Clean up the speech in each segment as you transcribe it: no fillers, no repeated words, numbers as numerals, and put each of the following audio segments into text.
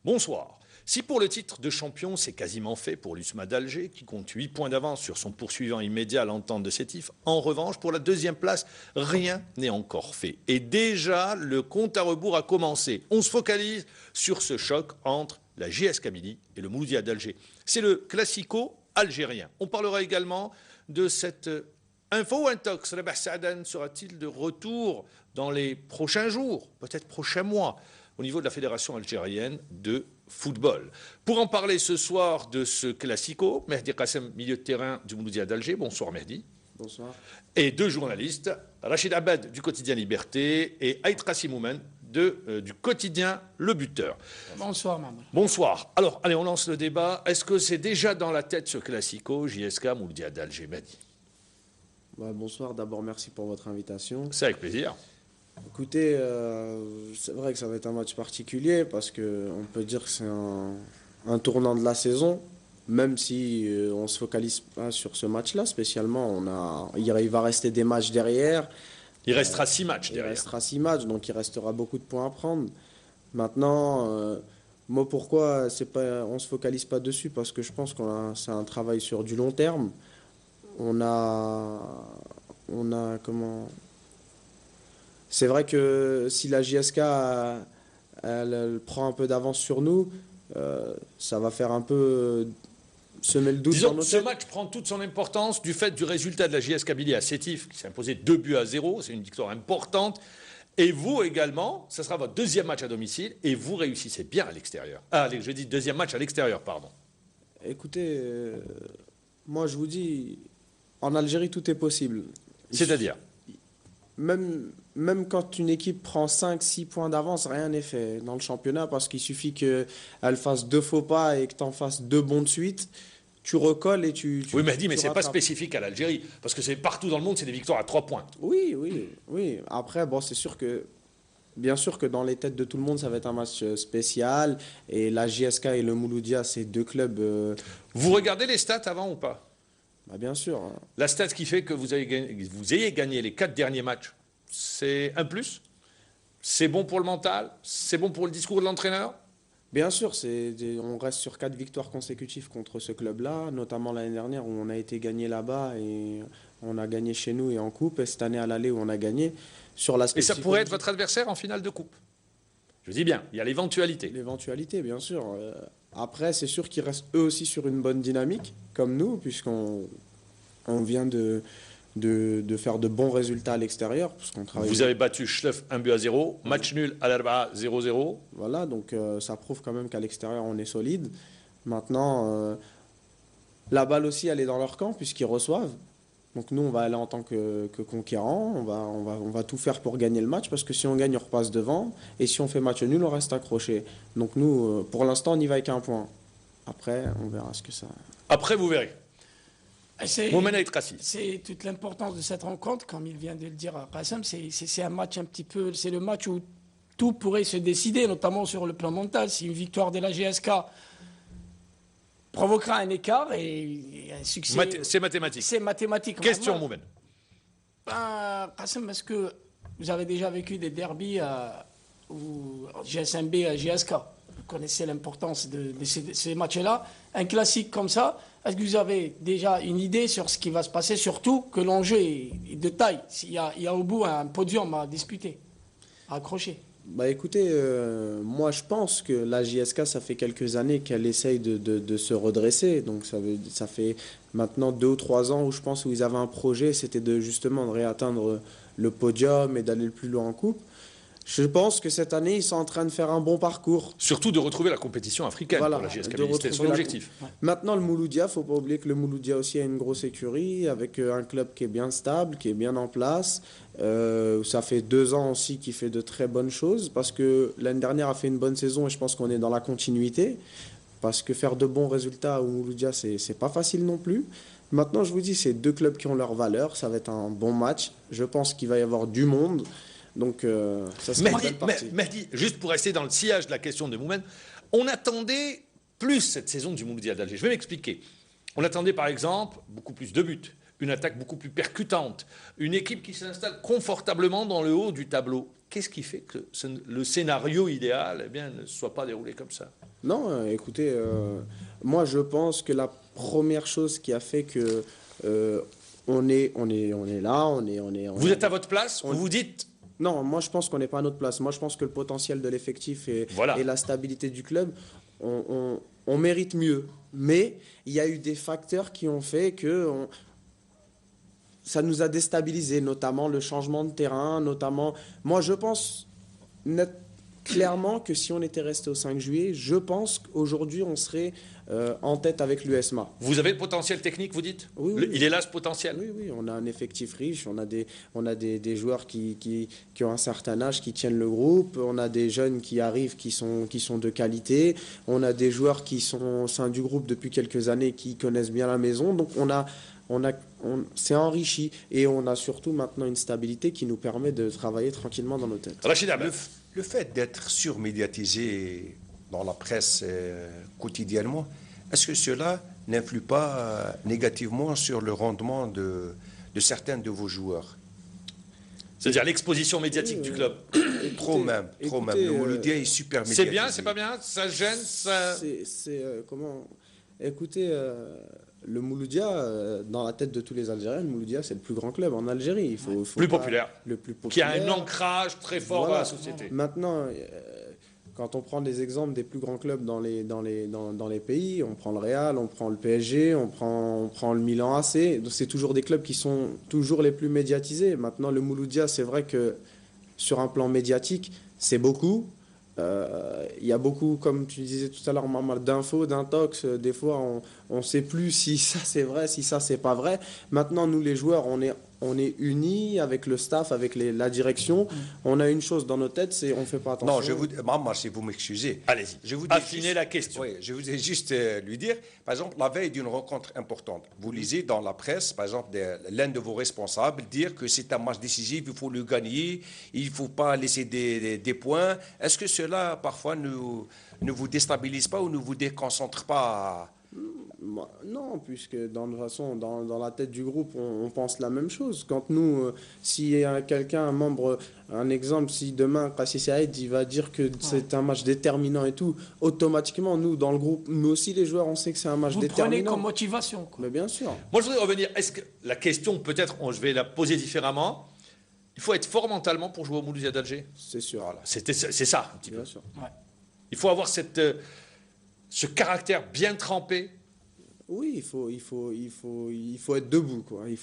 Bonsoir. Si pour le titre de champion, c'est quasiment fait pour l'USMA d'Alger, qui compte 8 points d'avance sur son poursuivant immédiat à l'entente de Sétif, en revanche, pour la deuxième place, rien n'est encore fait. Et déjà, le compte à rebours a commencé. On se focalise sur ce choc entre la JS Kabylie et le Mouloudia d'Alger. C'est le classico algérien. On parlera également de cette info intox. Rabah Saadan sera-t-il de retour dans les prochains jours, peut-être prochains mois, au niveau de la Fédération algérienne de football. Pour en parler ce soir de ce classico, Mehdi Qassem, milieu de terrain du Mouloudia d'Alger. Bonsoir Mehdi. Bonsoir. Et deux journalistes, Rachid Abad du quotidien Liberté et Aït Kassimoumen du quotidien Le Buteur. Bonsoir Maman. Bonsoir. Alors, allez, on lance le débat. Est-ce que c'est déjà dans la tête ce classico, JSK Mouloudia d'Alger? Mehdi. Bonsoir, d'abord merci pour votre invitation. C'est avec plaisir. Écoutez, c'est vrai que ça va être un match particulier parce qu'on peut dire que c'est un tournant de la saison, même si on ne se focalise pas sur ce match-là spécialement. Il va rester des matchs derrière. Il restera 6 matchs derrière. Il restera 6 matchs, donc il restera beaucoup de points à prendre. Maintenant, moi pourquoi on ne se focalise pas dessus? Parce que je pense que c'est un travail sur du long terme. On a comment... C'est vrai que si la JSK elle prend un peu d'avance sur nous, ça va faire un peu semer le doute. Disons dans nos que ce têtes. match prend toute son importance du fait du résultat de la JS Kabylie à Sétif, qui s'est imposé 2-0. C'est une victoire importante. Et vous également, ce sera votre deuxième match à domicile et vous réussissez bien à l'extérieur. Je dis deuxième match à l'extérieur, pardon. Écoutez, moi je vous dis, en Algérie tout est possible. C'est-à-dire Même quand une équipe prend 5-6 points d'avance, rien n'est fait dans le championnat parce qu'il suffit qu'elle fasse 2 faux pas et que tu en fasses 2 bons de suite. Tu recolles et tu oui, mais c'est pas rattrapes. spécifique à l'Algérie, parce que c'est partout dans le monde, c'est des victoires à 3 points. Oui. Après, bon, c'est sûr que, bien sûr que dans les têtes de tout le monde, ça va être un match spécial. Et la JSK et le Mouloudia, c'est 2 clubs... Vous regardez les stats avant ou pas? Bien sûr. Hein. La stat qui fait que vous ayez gagné les 4 derniers matchs, c'est un plus? C'est bon pour le mental? C'est bon pour le discours de l'entraîneur? Bien sûr, on reste sur 4 victoires consécutives contre ce club-là, notamment l'année dernière où on a été gagné là-bas et on a gagné chez nous et en coupe, et cette année à l'aller où on a gagné. Sur et ça pourrait être votre adversaire en finale de coupe? Je dis bien, il y a l'éventualité. L'éventualité, bien sûr. Après, c'est sûr qu'ils restent eux aussi sur une bonne dynamique, comme nous, puisqu'on vient de faire de bons résultats à l'extérieur. Vous avez battu Schleff 1-0, match nul à l'Arba 0-0. Voilà, donc ça prouve quand même qu'à l'extérieur, on est solide. Maintenant, la balle aussi, elle est dans leur camp, puisqu'ils reçoivent. Donc nous, on va aller en tant que conquérants, on va tout faire pour gagner le match, parce que si on gagne, on repasse devant, et si on fait match nul, on reste accroché. Donc nous, pour l'instant, on y va avec 1 point. Après, on verra ce que ça... Après, vous verrez. C'est toute l'importance de cette rencontre, comme il vient de le dire à Qassem, c'est un match un petit peu, c'est le match où tout pourrait se décider, notamment sur le plan mental. Si une victoire de la GSK provoquera un écart et un succès... C'est mathématique. C'est mathématique. Question, Moumen. Qassem, est-ce que vous avez déjà vécu des derbies ou GSMB à GSK? Vous connaissez l'importance de ces matchs-là. Un classique comme ça, est-ce que vous avez déjà une idée sur ce qui va se passer, surtout que l'enjeu est de taille? Il y a au bout un podium à disputer, à accrocher. Écoutez, moi je pense que la JSK, ça fait quelques années qu'elle essaye de se redresser. Donc ça fait maintenant 2 ou 3 ans où je pense où ils avaient un projet, c'était justement de réatteindre le podium et d'aller le plus loin en coupe. Je pense que cette année, ils sont en train de faire un bon parcours. Surtout de retrouver la compétition africaine pour la JS Kabylie, c'était son objectif. Maintenant, le Mouloudia, il ne faut pas oublier que le Mouloudia aussi a une grosse écurie, avec un club qui est bien stable, qui est bien en place. Ça fait 2 ans aussi qu'il fait de très bonnes choses, parce que l'année dernière a fait une bonne saison et je pense qu'on est dans la continuité. Parce que faire de bons résultats au Mouloudia, c'est pas facile non plus. Maintenant, je vous dis, c'est 2 clubs qui ont leur valeur. Ça va être un bon match. Je pense qu'il va y avoir du monde. Donc, ça sera une belle partie. Mehdi, juste pour rester dans le sillage de la question de Moumen, on attendait plus cette saison du Mouloudia d'Alger. Je vais m'expliquer. On attendait par exemple beaucoup plus de buts, une attaque beaucoup plus percutante, une équipe qui s'installe confortablement dans le haut du tableau. Qu'est-ce qui fait que le scénario idéal eh bien, ne soit pas déroulé comme ça? Non, écoutez, moi je pense que la première chose qui a fait que on est là, Vous êtes à votre place, vous vous dites... Non, moi je pense qu'on n'est pas à notre place. Moi je pense que le potentiel de l'effectif et la stabilité du club, on mérite mieux. Mais il y a eu des facteurs qui ont fait que ça nous a déstabilisés, notamment le changement de terrain, notamment... Moi je pense clairement que si on était resté au 5 juillet, je pense qu'aujourd'hui on serait en tête avec l'USMA. Vous avez le potentiel technique, vous dites? Oui. Il est là ce potentiel? Oui, on a un effectif riche, on a des joueurs qui ont un certain âge, qui tiennent le groupe, on a des jeunes qui arrivent, qui sont de qualité, on a des joueurs qui sont au sein du groupe depuis quelques années, qui connaissent bien la maison, donc c'est enrichi et on a surtout maintenant une stabilité qui nous permet de travailler tranquillement dans nos têtes. Rachid Abed. Le fait d'être surmédiatisé dans la presse quotidiennement, est-ce que cela n'influe pas négativement sur le rendement de certains de vos joueurs? C'est-à-dire l'exposition médiatique du club. Trop même. Le Mouloudia est super médiatisé. C'est bien, c'est pas bien? Ça gêne ça... Comment... Écoutez, le Mouloudia, dans la tête de tous les Algériens, le Mouloudia, c'est le plus grand club en Algérie. Il faut plus populaire. Le plus qui populaire. a un ancrage très fort dans la société. Maintenant, quand on prend des exemples des plus grands clubs dans les pays, on prend le Real, on prend le PSG, on prend le Milan AC, c'est toujours des clubs qui sont toujours les plus médiatisés. Maintenant, le Mouloudia, c'est vrai que sur un plan médiatique, c'est beaucoup. Il y a beaucoup, comme tu disais tout à l'heure, d'infos, d'intox. Des fois, on ne sait plus si ça c'est vrai, si ça c'est pas vrai. Maintenant, nous les joueurs, on est unis avec le staff, avec la direction. On a une chose dans nos têtes, c'est on ne fait pas attention. Non, Maman, si vous m'excusez. Allez-y, affinez la question. Oui, je voudrais juste lui dire, par exemple, la veille d'une rencontre importante, vous lisez dans la presse, par exemple, l'un de vos responsables dire que c'est un match décisif, il faut le gagner, il ne faut pas laisser des points. Est-ce que cela, parfois, ne vous déstabilise pas ou ne vous déconcentre pas? Non, puisque dans la tête du groupe, on pense la même chose. Quand nous, s'il y a quelqu'un, un membre, un exemple, si demain, Kassi Saïd, il va dire que c'est un match déterminant et tout, automatiquement, nous, dans le groupe, nous aussi, les joueurs, on sait que c'est un match déterminant. Vous prenez comme motivation, quoi. Mais bien sûr. Moi, je voudrais revenir. Est-ce que la question, peut-être, je vais la poser différemment. Il faut être fort mentalement pour jouer au Mouloudia d'Alger. C'est sûr. Voilà. C'est ça, un petit peu. Bien sûr. Ouais. Il faut avoir ce caractère bien trempé. Oui, il faut être debout, quoi. Il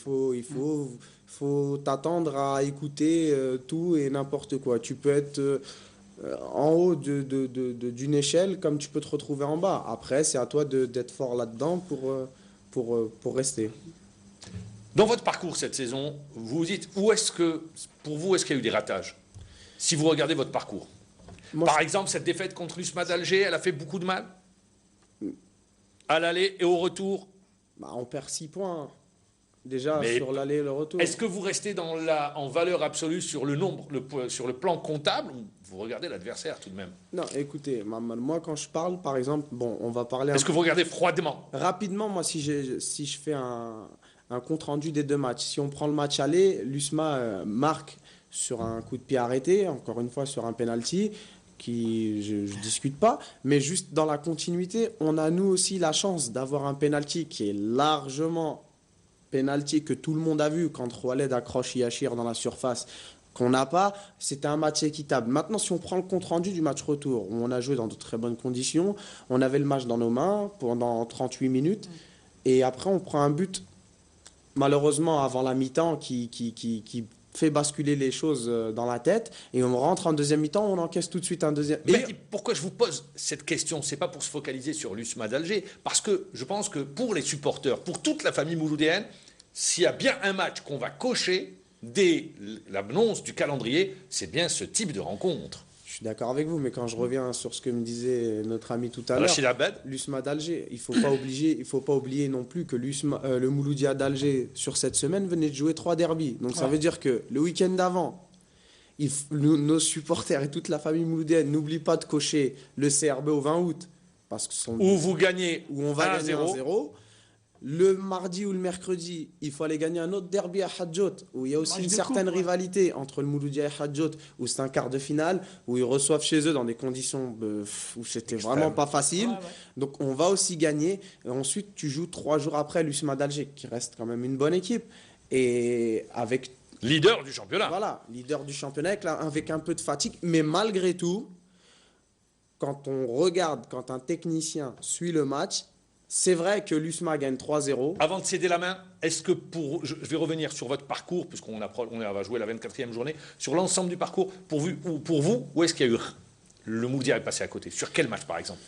faut t'attendre à écouter tout et n'importe quoi. Tu peux être en haut d'une échelle comme tu peux te retrouver en bas. Après, c'est à toi d'être fort là-dedans pour rester. Dans votre parcours cette saison, vous vous dites pour vous, est-ce qu'il y a eu des ratages? Si vous regardez votre parcours. Par exemple, cette défaite contre l'USMA d'Alger, elle a fait beaucoup de mal? À l'aller et au retour? On perd 6 points déjà sur l'aller et le retour. Est-ce que vous restez en valeur absolue sur le nombre, sur le plan comptable, ou vous regardez l'adversaire tout de même? Non, écoutez, moi quand je parle, par exemple, on va parler... Est-ce que vous regardez froidement? Rapidement, moi si je fais un compte rendu des deux matchs, si on prend le match aller, l'USMA marque sur un coup de pied arrêté, encore une fois sur un penalty, qui je ne discute pas, mais juste dans la continuité, on a nous aussi la chance d'avoir un penalty qui est largement penalty que tout le monde a vu quand Roaled accroche Yachir dans la surface, qu'on n'a pas, c'était un match équitable. Maintenant, si on prend le compte-rendu du match retour, où on a joué dans de très bonnes conditions, on avait le match dans nos mains pendant 38 minutes, et après on prend un but, malheureusement avant la mi-temps, qui fait basculer les choses dans la tête, et on rentre en deuxième mi-temps, on encaisse tout de suite un deuxième. Mais pourquoi je vous pose cette question? C'est pas pour se focaliser sur l'USMA d'Alger, parce que je pense que pour les supporters, pour toute la famille mouloudéenne, s'il y a bien un match qu'on va cocher dès l'annonce du calendrier, c'est bien ce type de rencontre. Je suis d'accord avec vous, mais quand je reviens sur ce que me disait notre ami tout à l'heure, l'USMA d'Alger, il ne faut pas oublier non plus que le Mouloudia d'Alger, sur cette semaine, venait de jouer 3 derbies. Donc ça veut dire que le week-end d'avant, nos supporters et toute la famille mouloudienne n'oublient pas de cocher le CRB au 20 août. Parce que où vous gagnez où on va gagner 1-0. Le mardi ou le mercredi, il faut aller gagner un autre derby à Hadjot, où il y a aussi Match une de certaine coupe, ouais. rivalité entre le Mouloudia et Hadjot, où c'est un quart de finale, où ils reçoivent chez eux dans des conditions où c'était vraiment pas facile. Ouais, ouais. Donc on va aussi gagner. Et ensuite, tu joues 3 jours après l'USMA d'Alger, qui reste quand même une bonne équipe. Et avec, Leader du championnat. voilà, leader du championnat, avec un peu de fatigue. Mais malgré tout, quand on regarde, quand un technicien suit le match, c'est vrai que l'USMA gagne 3-0. Avant de céder la main, est-ce que je vais revenir sur votre parcours, puisqu'on va jouer la 24e journée, sur l'ensemble du parcours, pour vous, où est-ce qu'il y a eu le Mouloudia est passé à côté? Sur quel match, par exemple?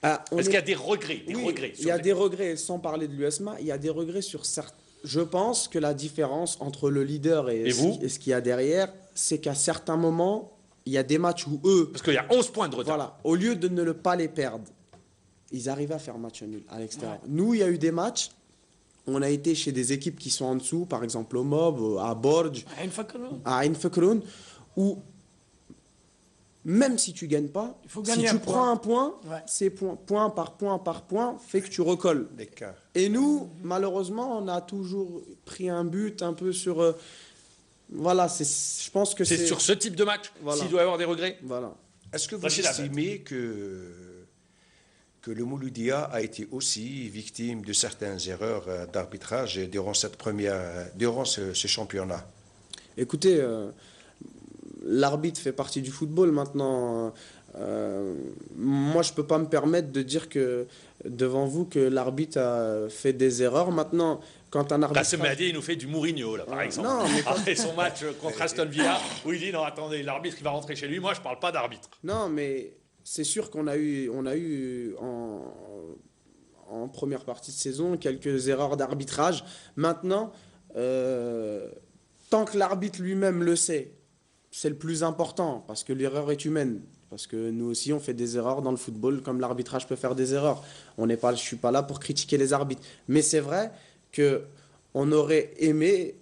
Est-ce qu'il y a des regrets, Oui, il y a des regrets, sans parler de l'USMA, il y a des regrets sur certains. Je pense que la différence entre le leader et ce qu'il y a derrière, c'est qu'à certains moments, il y a des matchs où eux, Parce qu'il y a 11 points de retard. voilà, au lieu de ne pas les perdre, ils arrivent à faire match nul à l'extérieur. Nous, il y a eu des matchs, on a été chez des équipes qui sont en dessous, par exemple au Mob, à Borj, à Ain Fakroun, où même si tu gagnes pas, Il faut si gagner tu un prends un point, Ouais. c'est point par point, fait que tu recolles. L'écart. Et nous, malheureusement, on a toujours pris un but un peu sur... voilà, je pense que C'est sur ce type de match, Voilà. s'il doit y avoir des regrets. Voilà. Est-ce que vous Rachid Ahmed. estimez que le Mouloudia a été aussi victime de certaines erreurs d'arbitrage durant ce championnat? Écoutez, l'arbitre fait partie du football maintenant. Moi, je peux pas me permettre de dire que devant vous que l'arbitre a fait des erreurs. Maintenant, quand un arbitre... Kassem Hadi, il nous fait du Mourinho, là, par exemple. non, mais Après son match contre Aston Villa, où il dit non, attendez, l'arbitre qui va rentrer chez lui, moi je parle pas d'arbitre. Non, mais c'est sûr qu'on a eu en première partie de saison quelques erreurs d'arbitrage. Maintenant, tant que l'arbitre lui-même le sait, c'est le plus important, parce que l'erreur est humaine. Parce que nous aussi, on fait des erreurs dans le football, comme l'arbitrage peut faire des erreurs. Je ne suis pas là pour critiquer les arbitres. Mais c'est vrai qu'on aurait aimé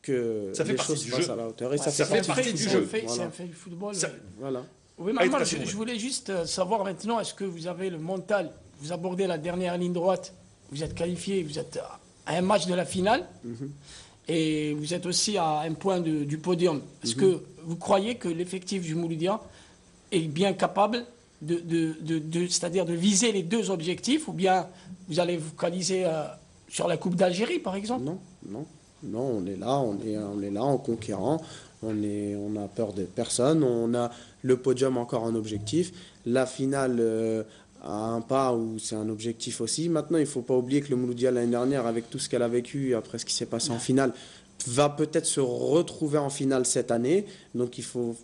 que Ça fait les partie choses du passent jeu. à la hauteur. Et Ça fait partie du jeu. C'est Voilà. un fait du football. Ça- Voilà. Oui, mais Allez, moi, très je sûr. voulais juste savoir maintenant, est-ce que vous avez le mental? Vous abordez la dernière ligne droite, vous êtes qualifié, vous êtes à un match de la finale, et vous êtes aussi à un point du podium. Est-ce que vous croyez que l'effectif du Mouloudia est bien capable c'est-à-dire de viser les deux objectifs, ou bien vous allez vous focaliser sur la Coupe d'Algérie, par exemple? Non, on est là, on est là en conquérant. On a peur de personne. On a le podium encore un objectif. La finale à un pas où c'est un objectif aussi. Maintenant, il ne faut pas oublier que le Mouloudia l'année dernière, avec tout ce qu'elle a vécu après ce qui s'est passé en finale, va peut-être se retrouver en finale cette année. Donc il faut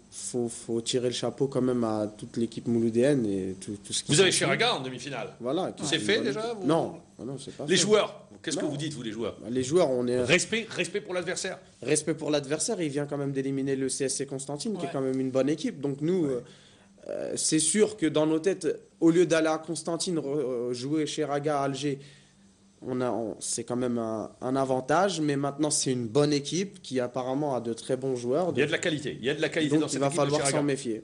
tirer le chapeau quand même à toute l'équipe mouloudéenne et tout ce qui Vous avez s'ensuit. Chiraga en demi-finale. Voilà. C'est fait déjà vous Non, c'est pas Les fait. joueurs, qu'est-ce que Non. vous dites, vous, les joueurs? Les joueurs, on est... Respect pour l'adversaire. Respect pour l'adversaire, il vient quand même d'éliminer le CSC Constantine, qui est Ouais. quand même une bonne équipe. Donc nous, c'est sûr que dans nos têtes, au lieu d'aller à Constantine jouer chez Raga à Alger, c'est quand même un avantage. Mais maintenant, c'est une bonne équipe qui apparemment a de très bons joueurs. Il y a de la qualité. Il y a de la qualité Donc dans il cette va équipe de falloir Chiraga. s'en méfier.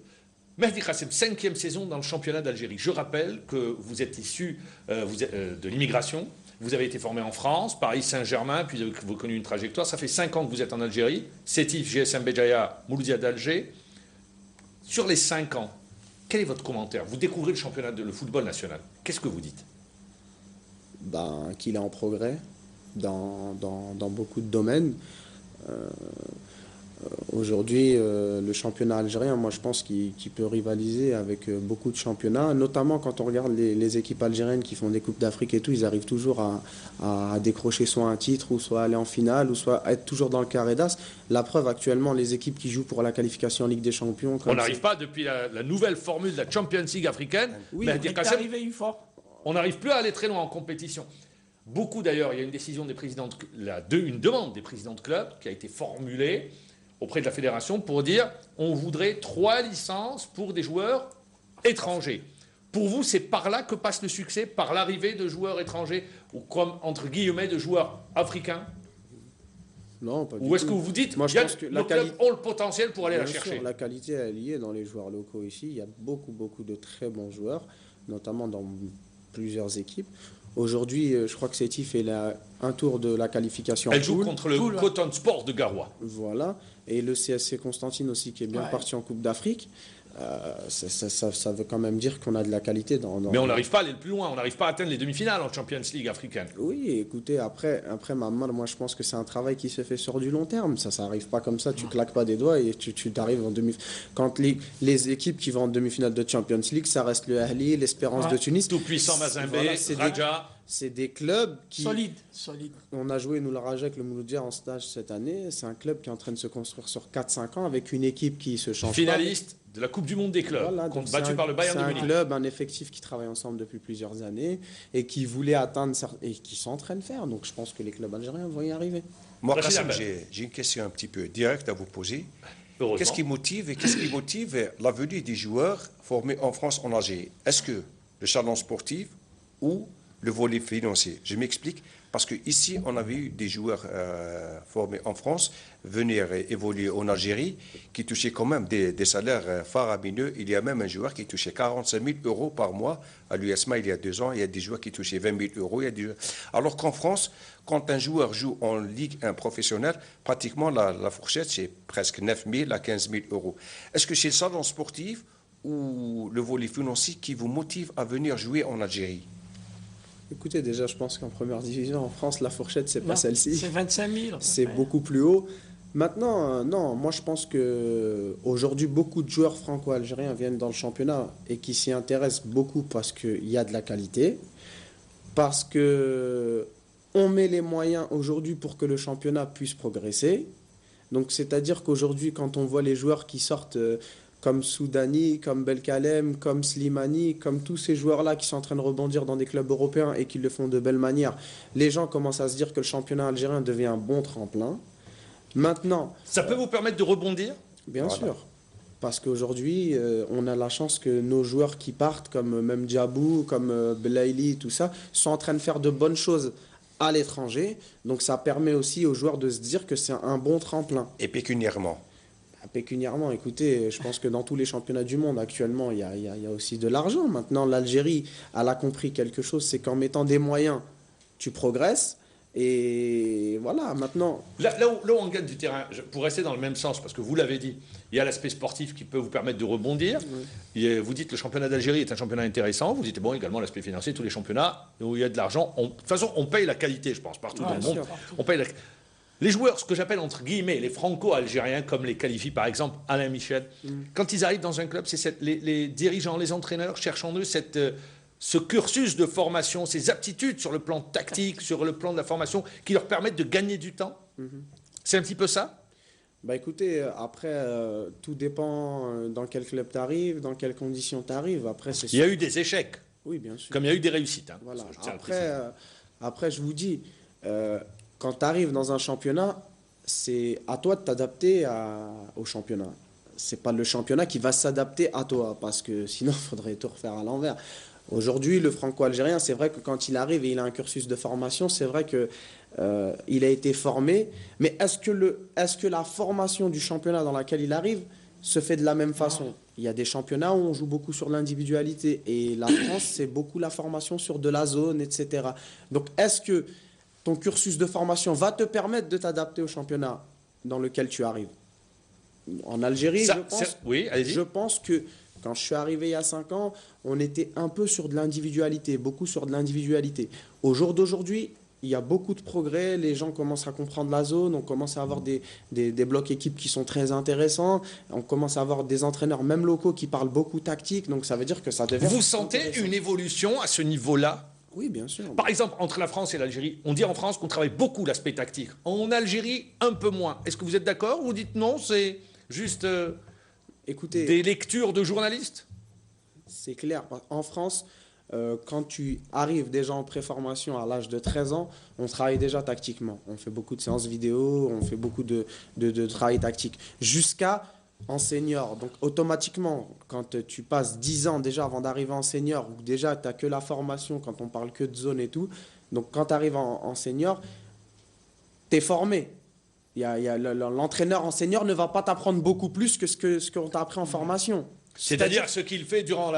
Mehdi Qassem, 5e saison dans le championnat d'Algérie. Je rappelle que vous êtes issu de l'immigration. Vous avez été formé en France, Paris Saint-Germain, puis vous avez connu une trajectoire. Ça fait 5 ans que vous êtes en Algérie. Sétif, GSM Béjaïa, Mouloudia d'Alger. Sur les 5 ans, quel est votre commentaire? Vous découvrez le championnat le football national. Qu'est-ce que vous dites? Qu'il est en progrès dans beaucoup de domaines. Aujourd'hui, le championnat algérien, moi je pense qu'il peut rivaliser avec beaucoup de championnats, notamment quand on regarde les équipes algériennes qui font des Coupes d'Afrique et tout, ils arrivent toujours à décrocher soit un titre, ou soit aller en finale, ou soit être toujours dans le carré d'as. La preuve, actuellement, les équipes qui jouent pour la qualification en Ligue des Champions... On n'arrive pas, depuis la nouvelle formule de la Champions League africaine, Oui, Mehdi On est Qassem, arrivé fort. on n'arrive plus à aller très loin en compétition. Beaucoup d'ailleurs, il y a une décision des présidents, une demande des présidents de clubs qui a été formulée auprès de la fédération pour dire on voudrait 3 licences pour des joueurs étrangers. Pour vous, c'est par là que passe le succès, par l'arrivée de joueurs étrangers, ou comme entre guillemets de joueurs africains? Non, pas du Ou est-ce tout. que vous vous dites Moi, je bien, pense que nos clubs ont le potentiel pour aller la Bien sûr, chercher? la qualité elle y est dans les joueurs locaux ici. Il y a beaucoup de très bons joueurs, notamment dans plusieurs équipes. Aujourd'hui, je crois que Sétif fait un tour de la qualification. Elle joue poule. contre le Coton Sport de Garoua. Voilà. Et le CSC Constantine aussi, qui est bien parti en Coupe d'Afrique. Ça veut quand même dire qu'on a de la qualité Mais on n'arrive pas à aller plus loin, on n'arrive pas à atteindre les demi-finales en Champions League africaine. Oui, écoutez, après moi je pense que c'est un travail qui se fait sur du long terme. Ça n'arrive pas comme ça, tu claques pas des doigts et tu t'arrives en demi. Quand les équipes qui vont en demi-finale de Champions League, ça reste le Ahli, l'Espérance de Tunis. Tout puissant Mazembe, Raja. C'est des clubs qui... Solide. On a joué, nous, le Raja avec le Mouloudia en stage cette année. C'est un club qui est en train de se construire sur 4-5 ans avec une équipe qui se change. Finaliste de la Coupe du Monde des clubs, voilà, battu par le Bayern de Munich. C'est un club, un effectif qui travaille ensemble depuis plusieurs années et qui voulait atteindre et qui sont en train de faire. Donc je pense que les clubs algériens vont y arriver. Moi, Kassem, j'ai une question un petit peu directe à vous poser. Qu'est-ce qui motive la venue des joueurs formés en France, en Algérie? Est-ce que le challenge sportif ou le volet financier? Je m'explique. Parce qu'ici, on avait eu des joueurs formés en France venir évoluer en Algérie qui touchaient quand même des salaires faramineux. Il y a même un joueur qui touchait 45 000 euros par mois à l'USMA il y a 2 ans. Il y a des joueurs qui touchaient 20 000 euros. Alors qu'en France, quand un joueur joue en Ligue 1 professionnelle, pratiquement la fourchette, c'est presque 9 000 à 15 000 euros. Est-ce que c'est le salon sportif ou le volet financier qui vous motive à venir jouer en Algérie? Écoutez, déjà, je pense qu'en première division, en France, la fourchette, c'est pas celle-ci. C'est 25 000. C'est beaucoup plus haut. Maintenant, non, moi je pense que aujourd'hui beaucoup de joueurs franco-algériens viennent dans le championnat et qui s'y intéressent beaucoup parce qu'il y a de la qualité, parce que on met les moyens aujourd'hui pour que le championnat puisse progresser. Donc c'est-à-dire qu'aujourd'hui, quand on voit les joueurs qui sortent comme Soudani, comme Belkalem, comme Slimani, comme tous ces joueurs-là qui sont en train de rebondir dans des clubs européens et qui le font de belle manière, les gens commencent à se dire que le championnat algérien devient un bon tremplin. Maintenant... Ça peut vous permettre de rebondir? Bien sûr. Parce qu'aujourd'hui, on a la chance que nos joueurs qui partent, comme même Djabou, comme Belaïli, tout ça, sont en train de faire de bonnes choses à l'étranger. Donc ça permet aussi aux joueurs de se dire que c'est un bon tremplin. Et pécuniairement? Pécuniairement, écoutez, je pense que dans tous les championnats du monde actuellement, il y a aussi de l'argent. Maintenant, l'Algérie, elle a compris quelque chose, c'est qu'en mettant des moyens, tu progresses. Et voilà, maintenant... Là où on gagne du terrain, pour rester dans le même sens, parce que vous l'avez dit, il y a l'aspect sportif qui peut vous permettre de rebondir. Oui. Vous dites que le championnat d'Algérie est un championnat intéressant. Vous dites, bon, également l'aspect financier, tous les championnats où il y a de l'argent. De toute façon, on paye la qualité, je pense, partout dans le monde. On paye les joueurs, ce que j'appelle entre guillemets les franco-algériens, comme les qualifie par exemple Alain Michel, quand ils arrivent dans un club, c'est les dirigeants, les entraîneurs cherchent en eux ce cursus de formation, ces aptitudes sur le plan tactique, sur le plan de la formation, qui leur permettent de gagner du temps. C'est un petit peu ça? Bah écoutez, après, tout dépend dans quel club tu arrives, dans quelles conditions tu arrives. Il y a eu des échecs. Oui, bien sûr. Comme il y a eu des réussites. Hein, voilà. Après, je vous dis... quand tu arrives dans un championnat, c'est à toi de t'adapter au championnat. C'est pas le championnat qui va s'adapter à toi, parce que sinon, il faudrait tout refaire à l'envers. Aujourd'hui, le franco-algérien, c'est vrai que quand il arrive et il a un cursus de formation, c'est vrai qu'il a été formé. Mais est-ce que la formation du championnat dans laquelle il arrive se fait de la même façon? Il y a des championnats où on joue beaucoup sur l'individualité. Et la France, c'est beaucoup la formation sur de la zone, etc. Donc, est-ce que ton cursus de formation va te permettre de t'adapter au championnat dans lequel tu arrives? En Algérie, je pense que quand je suis arrivé il y a 5 ans, on était un peu sur de l'individualité, beaucoup sur de l'individualité. Au jour d'aujourd'hui, il y a beaucoup de progrès, les gens commencent à comprendre la zone, on commence à avoir des blocs équipes qui sont très intéressants, on commence à avoir des entraîneurs même locaux qui parlent beaucoup tactique, donc ça veut dire que ça devient... Vous sentez une évolution à ce niveau-là? Oui, bien sûr. Par exemple, entre la France et l'Algérie, on dit en France qu'on travaille beaucoup l'aspect tactique. En Algérie, un peu moins. Est-ce que vous êtes d'accord ou vous dites non, c'est juste Écoutez, des lectures de journalistes? C'est clair. En France, quand tu arrives déjà en préformation à l'âge de 13 ans, on travaille déjà tactiquement. On fait beaucoup de séances vidéo, on fait beaucoup de travail tactique. Jusqu'à en senior. Donc automatiquement, quand tu passes 10 ans déjà avant d'arriver en senior, ou déjà tu n'as que la formation, quand on parle que de zone et tout, donc quand tu arrives en senior, tu es formé. L'entraîneur en senior ne va pas t'apprendre beaucoup plus que ce qu'on t'a appris en formation. C'est-à-dire ce qu'il fait durant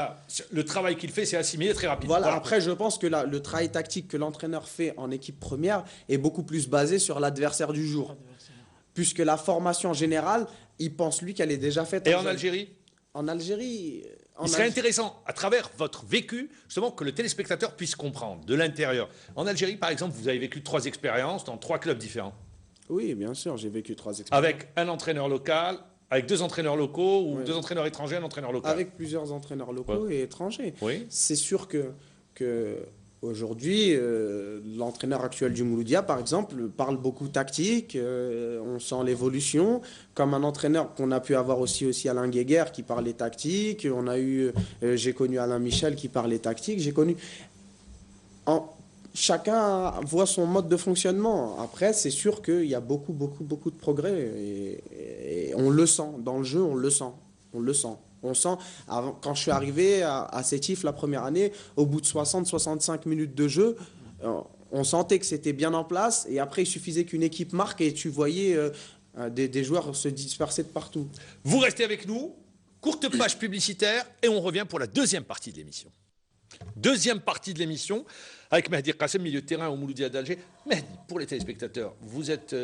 le travail qu'il fait, c'est assimilé très rapidement. Voilà. Après, je pense que le travail tactique que l'entraîneur fait en équipe première est beaucoup plus basé sur l'adversaire du jour. Puisque la formation générale, il pense lui qu'elle est déjà faite. Et en Algérie? En Algérie... Il serait intéressant, à travers votre vécu, justement, que le téléspectateur puisse comprendre de l'intérieur. En Algérie, par exemple, vous avez vécu 3 expériences dans 3 clubs différents. Oui, bien sûr, j'ai vécu 3 expériences. Avec un entraîneur local, avec 2 entraîneurs locaux, ou 2 entraîneurs étrangers, un entraîneur local. Avec plusieurs entraîneurs locaux et étrangers. Oui. C'est sûr que aujourd'hui, l'entraîneur actuel du Mouloudia, par exemple, parle beaucoup tactique. On sent l'évolution. Comme un entraîneur qu'on a pu avoir aussi Alain Guéguer qui parlait tactique. J'ai connu Alain Michel qui parlait tactique. Chacun voit son mode de fonctionnement. Après, c'est sûr qu'il y a beaucoup de progrès. Et on le sent. Dans le jeu, on le sent. On sent, quand je suis arrivé à Sétif la première année, au bout de 60-65 minutes de jeu, on sentait que c'était bien en place. Et après, il suffisait qu'une équipe marque et tu voyais des joueurs se disperser de partout. Vous restez avec nous. Courte page publicitaire et on revient pour la deuxième partie de l'émission. Deuxième partie de l'émission avec Mehdi Qassem, milieu de terrain au Mouloudia d'Alger. Mehdi, pour les téléspectateurs, vous êtes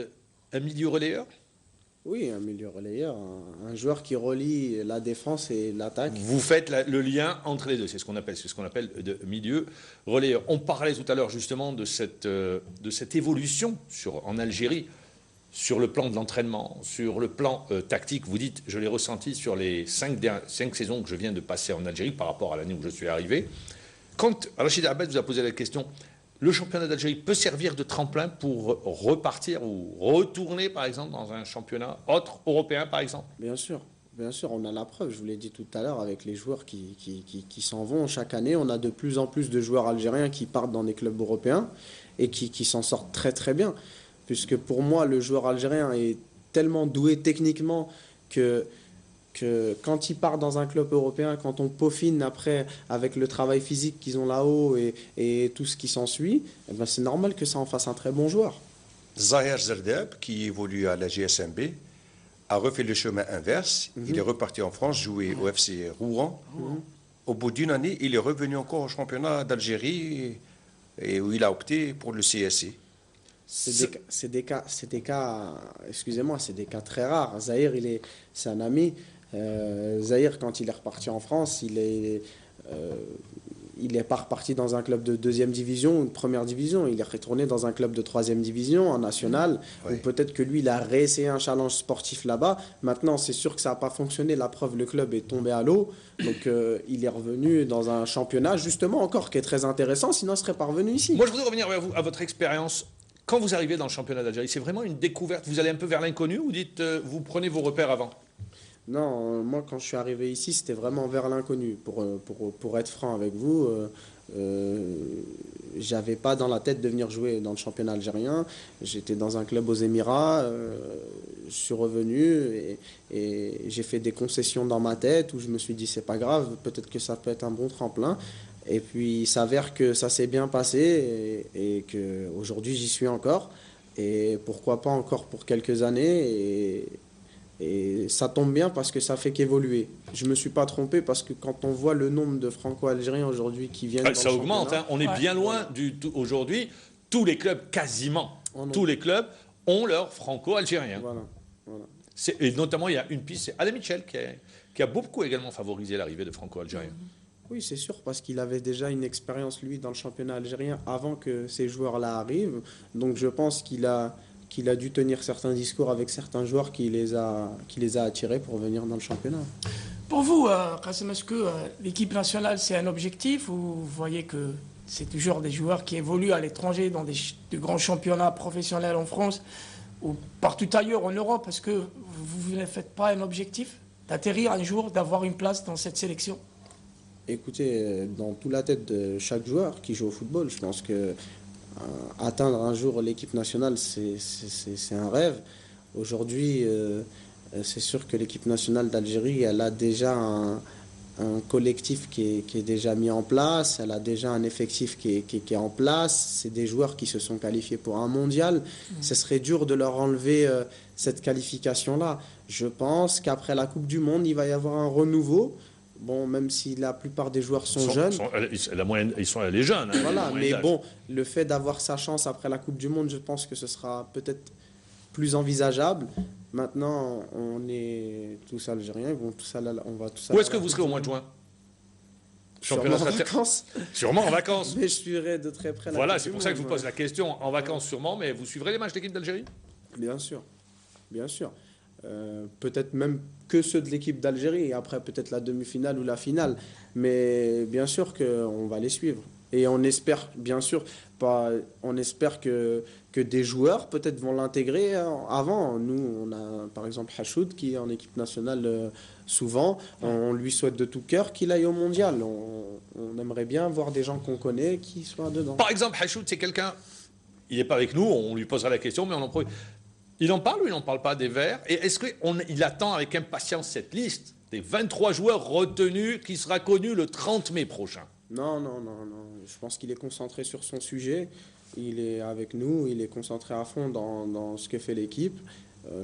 un milieu relayeur? Oui, un milieu relayeur, un joueur qui relie la défense et l'attaque. Vous faites le lien entre les deux, c'est ce qu'on appelle de milieu relayeur. On parlait tout à l'heure justement de cette évolution en Algérie, sur le plan de l'entraînement, sur le plan tactique. Vous dites, je l'ai ressenti sur les 5 saisons que je viens de passer en Algérie par rapport à l'année où je suis arrivé. Quand Rachid Abed vous a posé la question, le championnat d'Algérie peut servir de tremplin pour repartir ou retourner, par exemple, dans un championnat autre, européen, par exemple? Bien sûr, on a la preuve. Je vous l'ai dit tout à l'heure, avec les joueurs qui s'en vont chaque année, on a de plus en plus de joueurs algériens qui partent dans des clubs européens et qui s'en sortent très très bien. Puisque pour moi, le joueur algérien est tellement doué techniquement que quand il part dans un club européen, quand on peaufine après avec le travail physique qu'ils ont là-haut et tout ce qui s'ensuit, eh ben c'est normal que ça en fasse un très bon joueur. Zahir Zerdeb, qui évolue à la GSMB, a refait le chemin inverse. Il est reparti en France jouer au FC Rouen. Au bout d'une année, il est revenu encore au championnat d'Algérie et où il a opté pour le CSC. C'est des cas, excusez-moi, c'est des cas très rares. Zahir, c'est un ami. Zahir, quand il est reparti en France, il est pas reparti dans un club de 2e division ou de 1re division. Il est retourné dans un club de 3e division, en national. Oui. Ou peut-être que lui, il a réessayé un challenge sportif là-bas. Maintenant, c'est sûr que ça n'a pas fonctionné. La preuve, le club est tombé à l'eau. Donc, il est revenu dans un championnat, justement, encore, qui est très intéressant. Sinon, il ne serait pas revenu ici. Moi, je voudrais revenir vers vous, à votre expérience. Quand vous arrivez dans le championnat d'Algérie, c'est vraiment une découverte? Vous allez un peu vers l'inconnu ou vous prenez vos repères avant? Non, moi quand je suis arrivé ici, c'était vraiment vers l'inconnu. Pour être franc avec vous, j'avais pas dans la tête de venir jouer dans le championnat algérien. J'étais dans un club aux Émirats, je suis revenu et j'ai fait des concessions dans ma tête où je me suis dit c'est pas grave, peut-être que ça peut être un bon tremplin. Et puis il s'avère que ça s'est bien passé et qu'aujourd'hui j'y suis encore. Et pourquoi pas encore pour quelques années. Et ça tombe bien parce que ça fait qu'évoluer. Je ne me suis pas trompé parce que quand on voit le nombre de Franco-Algériens aujourd'hui qui viennent dans ça augmente, hein. On est bien loin aujourd'hui. Tous les clubs, quasiment, tous les clubs ont leur Franco-Algérien. Voilà. Et notamment, il y a une piste, c'est Alain Michel qui a beaucoup également favorisé l'arrivée de Franco-Algériens. Oui, c'est sûr, parce qu'il avait déjà une expérience, lui, dans le championnat algérien avant que ces joueurs-là arrivent. Donc je pense qu'il a dû tenir certains discours avec certains joueurs qui les a attirés pour venir dans le championnat. Pour vous, Qassem, est-ce que l'équipe nationale, c'est un objectif ou vous voyez que c'est toujours des joueurs qui évoluent à l'étranger dans de grands championnats professionnels en France ou partout ailleurs en Europe? Est-ce que vous ne faites pas un objectif d'atterrir un jour, d'avoir une place dans cette sélection? Écoutez, dans toute la tête de chaque joueur qui joue au football, je pense que atteindre un jour l'équipe nationale, c'est un rêve. Aujourd'hui, c'est sûr que l'équipe nationale d'Algérie, elle a déjà un collectif qui est déjà mis en place, elle a déjà un effectif qui est en place, c'est des joueurs qui se sont qualifiés pour un mondial. Ce serait dur de leur enlever cette qualification-là. Je pense qu'après la Coupe du Monde, il va y avoir un renouveau. bon, même si la plupart des joueurs sont jeunes. La moyenne, ils sont les jeunes. Hein, voilà, mais bon, le fait d'avoir sa chance après la Coupe du Monde, je pense que ce sera peut-être plus envisageable. Maintenant, on est tous algériens, on va tous. Où est-ce que vous serez au mois de juin? Sûrement en vacances. Sûrement en vacances. Mais je suivrai de très près la Voilà, Coupe c'est du pour ça que je Monde, vous pose la question. En vacances sûrement, mais vous suivrez les matchs d'équipe d'Algérie? Bien sûr, bien sûr. Peut-être même que ceux de l'équipe d'Algérie, et après peut-être la demi-finale ou la finale. Mais bien sûr qu'on va les suivre. Et on espère, bien sûr, on espère que des joueurs peut-être vont l'intégrer avant. Nous, on a par exemple Hachoud qui est en équipe nationale souvent. On lui souhaite de tout cœur qu'il aille au mondial. On aimerait bien voir des gens qu'on connaît qui soient dedans. Par exemple, Hachoud, c'est quelqu'un, il n'est pas avec nous, on lui posera la question, mais on en profite. Il en parle ou il n'en parle pas des Verts? Et est-ce qu'il attend avec impatience cette liste des 23 joueurs retenus qui sera connue le 30 mai prochain? Non. Je pense qu'il est concentré sur son sujet. Il est avec nous, il est concentré à fond dans ce que fait l'équipe.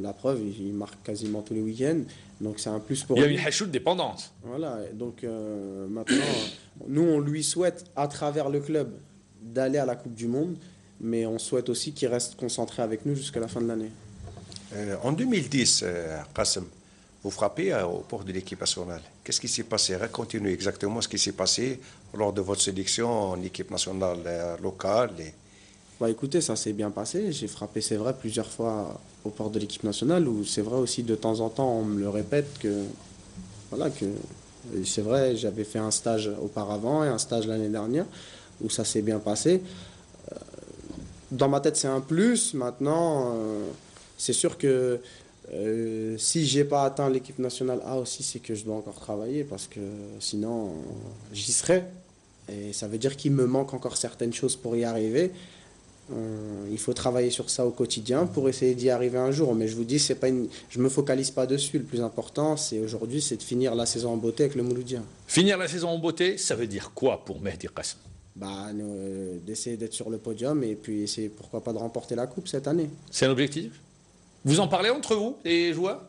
La preuve, il marque quasiment tous les week-ends. Donc c'est un plus pour lui. Il y a une Hachoud dépendance. Voilà, donc maintenant, nous, on lui souhaite, à travers le club, d'aller à la Coupe du Monde. Mais on souhaite aussi qu'il reste concentré avec nous jusqu'à la fin de l'année. En 2010, Qassem, vous frappez au port de l'équipe nationale. Qu'est-ce qui s'est passé? Racontez-nous exactement ce qui s'est passé lors de votre sélection en équipe nationale locale. Bah écoutez, ça s'est bien passé. J'ai frappé, c'est vrai, plusieurs fois au port de l'équipe nationale, où c'est vrai aussi de temps en temps, on me le répète que c'est vrai, j'avais fait un stage auparavant et un stage l'année dernière où ça s'est bien passé. Dans ma tête, c'est un plus. Maintenant, c'est sûr que si j'ai pas atteint l'équipe nationale A aussi, c'est que je dois encore travailler parce que sinon, j'y serai. Et ça veut dire qu'il me manque encore certaines choses pour y arriver. Il faut travailler sur ça au quotidien pour essayer d'y arriver un jour. Mais je vous dis, je me focalise pas dessus. Le plus important, c'est aujourd'hui, c'est de finir la saison en beauté avec le Mouloudia. Finir la saison en beauté, ça veut dire quoi pour Mehdi Qassem? D'essayer d'être sur le podium et puis essayer, pourquoi pas, de remporter la coupe cette année. C'est un objectif? Vous en parlez entre vous, les joueurs?